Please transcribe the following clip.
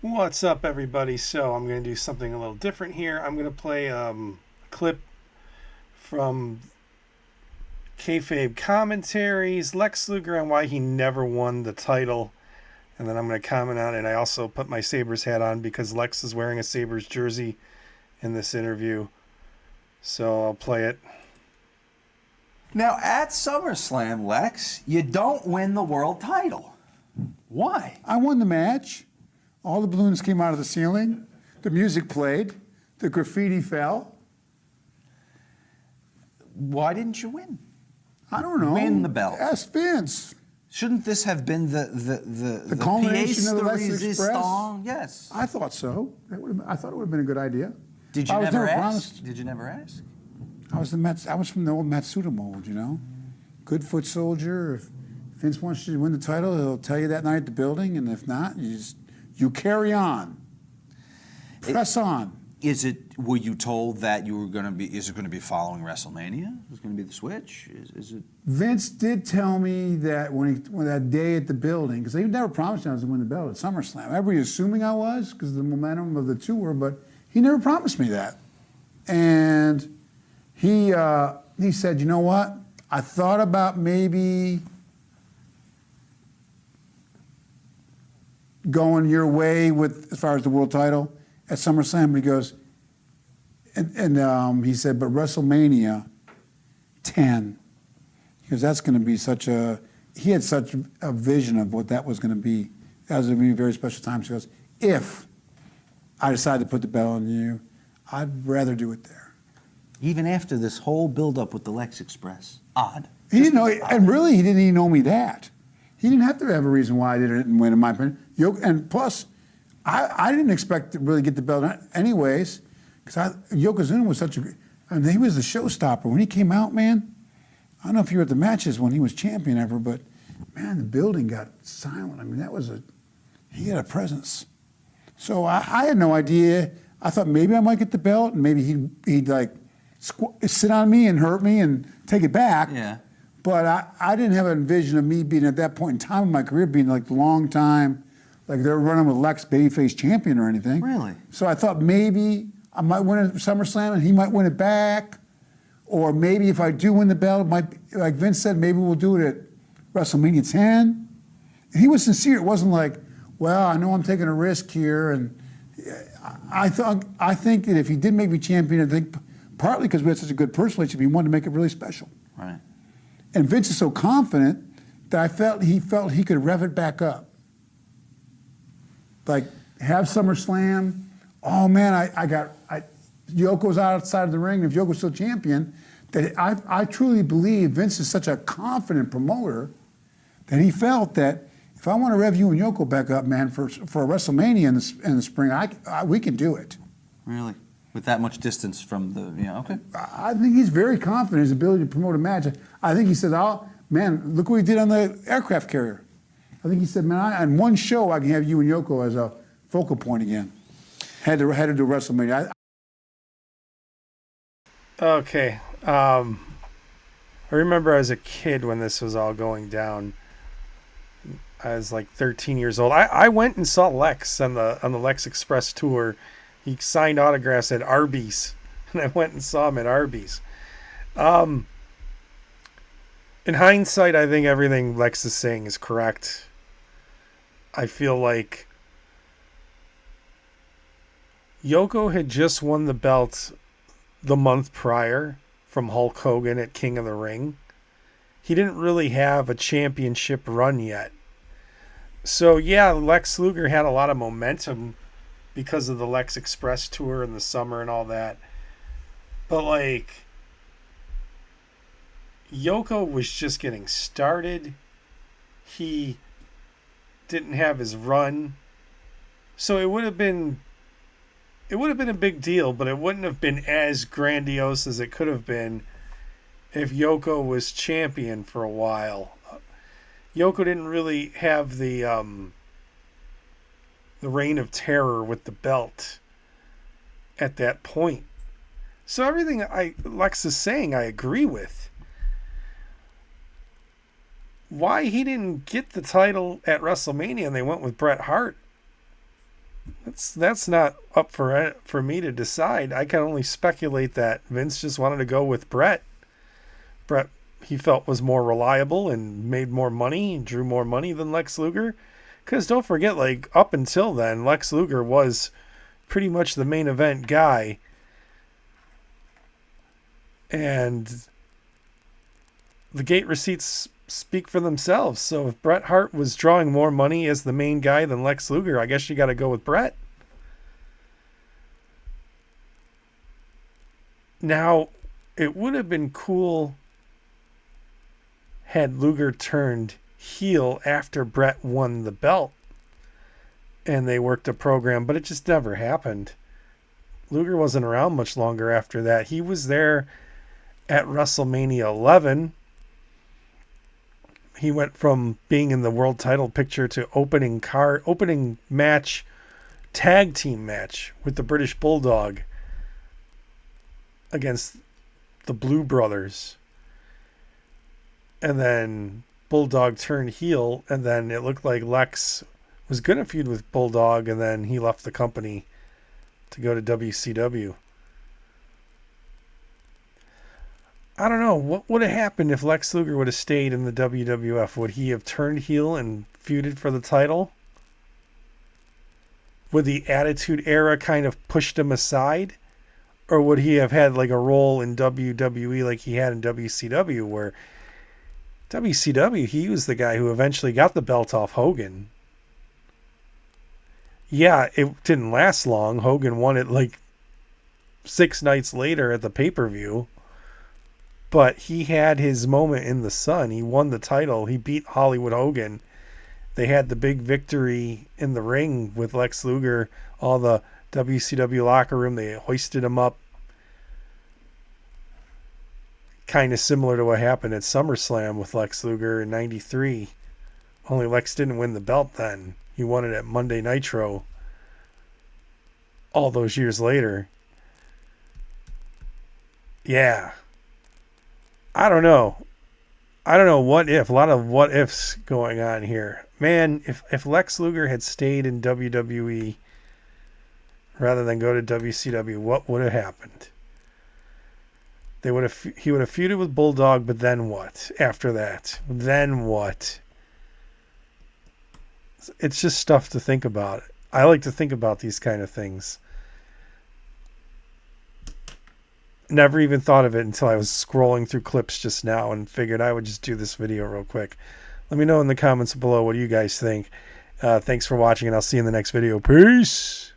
What's up, everybody? So I'm going to do something a little different here. I'm going to play a clip from Kayfabe Commentaries, Lex Luger, on why he never won the title. And then I'm going to comment on it. I also put my Sabres hat on because Lex is wearing a Sabres jersey in this interview. So I'll play it. Now, at SummerSlam, Lex, you don't win the world title. Why? I won the match. All the balloons came out of the ceiling. The music played. The graffiti fell. Why didn't you win? I don't know. Win the belt. Ask Vince. Shouldn't this have been the culmination of the Lex pièce de Express? résistance? Yes. I thought so. I thought it would have been a good idea. Did you I was never never ask? promised. Did you never ask? I was from the old Matsuda mold, you know. Good foot soldier. If Vince wants you to win the title, he'll tell you that night at the building, and if not, you carry on. Press on. Were you told that you were going to be? Is it going to be following WrestleMania? Is it going to be the switch? Is it? Vince did tell me that when that day at the building, because he never promised me I was going to win the belt at SummerSlam. Everybody assuming I was because of the momentum of the tour, but he never promised me that. And he said, you know what? I thought about maybe going your way with as far as the world title at SummerSlam, but he goes, and he said, but WrestleMania 10, because that's going to be he had such a vision of what that was going to be. That was going to be a very special time. So he goes, if I decide to put the belt on you, I'd rather do it there. Even after this whole build-up with the Lex Express, odd. He didn't know, and really, he didn't even know me that. He didn't have to have a reason why I didn't win, in my opinion. And plus, I didn't expect to really get the belt anyways, because Yokozuna was he was the showstopper. When he came out, man, I don't know if you were at the matches when he was champion ever, but man, the building got silent. I mean, he had a presence. So I had no idea. I thought maybe I might get the belt, and maybe he'd like sit on me and hurt me and take it back. Yeah. But I didn't have a vision of me being at that point in time in my career being like the long time, like they were running with Lex babyface champion or anything. Really? So I thought maybe I might win at SummerSlam and he might win it back. Or maybe if I do win the belt, it might be, like Vince said, maybe we'll do it at WrestleMania 10. And he was sincere. It wasn't like, well, I know I'm taking a risk here. And I think that if he did make me champion, I think partly because we had such a good personal relationship, he wanted to make it really special. Right. And Vince is so confident that he felt he could rev it back up. Like, have SummerSlam. Oh, man, Yoko's outside of the ring. If Yoko's still champion, that I truly believe Vince is such a confident promoter that he felt that if I want to rev you and Yoko back up, man, for a WrestleMania in the spring, we can do it. Really? With that much distance from okay. I think he's very confident in his ability to promote a match. I think he said, oh, man, look what he did on the aircraft carrier. I think he said, man, on one show I can have you and Yoko as a focal point again. Had to do WrestleMania. Okay. I remember as a kid when this was all going down. I was like 13 years old. I went and saw Lex on the Lex Express tour. He signed autographs at Arby's, and I went and saw him at Arby's. In hindsight, I think everything Lex is saying is correct. I feel like Yoko had just won the belt the month prior from Hulk Hogan at King of the Ring. He didn't really have a championship run yet. So, yeah, Lex Luger had a lot of momentum because of the Lex Express tour in the summer and all that. But, like, Yoko was just getting started. He didn't have his run. So it would have been a big deal, but it wouldn't have been as grandiose as it could have been if Yoko was champion for a while. Yoko didn't really have the reign of terror with the belt at that point. So everything Lex is saying, I agree with. Why he didn't get the title at WrestleMania and they went with Bret Hart, That's not up for me to decide. I can only speculate that Vince just wanted to go with Brett. Brett, he felt, was more reliable and made more money and drew more money than Lex Luger. Because don't forget, like, up until then, Lex Luger was pretty much the main event guy. And the gate receipts speak for themselves. So if Bret Hart was drawing more money as the main guy than Lex Luger, I guess you got to go with Bret. Now, it would have been cool had Luger turned heel after Bret won the belt and they worked a program, but it just never happened. Luger wasn't around much longer after that. He was there at WrestleMania 11. He went from being in the world title picture to opening match, tag team match with the British Bulldog against the Blue Brothers. And then Bulldog turned heel, and then it looked like Lex was going to feud with Bulldog, and then he left the company to go to WCW. I don't know. What would have happened if Lex Luger would have stayed in the WWF? Would he have turned heel and feuded for the title? Would the Attitude Era kind of pushed him aside? Or would he have had like a role in WWE like he had in WCW, where WCW, he was the guy who eventually got the belt off Hogan. Yeah, it didn't last long. Hogan won it like 6 nights later at the pay-per-view. But he had his moment in the sun. He won the title. He beat Hollywood Hogan. They had the big victory in the ring with Lex Luger. All the WCW locker room, they hoisted him up. Kind of similar to what happened at SummerSlam with Lex Luger in '93. Only Lex didn't win the belt then. He won it at Monday Nitro all those years later. Yeah. I don't know. What if. A lot of what ifs going on here. Man, if Lex Luger had stayed in WWE rather than go to WCW, what would have happened? He would have feuded with Bulldog, but then what? After that, then what? It's just stuff to think about. I like to think about these kind of things. Never even thought of it until I was scrolling through clips just now and figured I would just do this video real quick. Let me know in the comments below what you guys think. Thanks for watching, and I'll see you in the next video. Peace!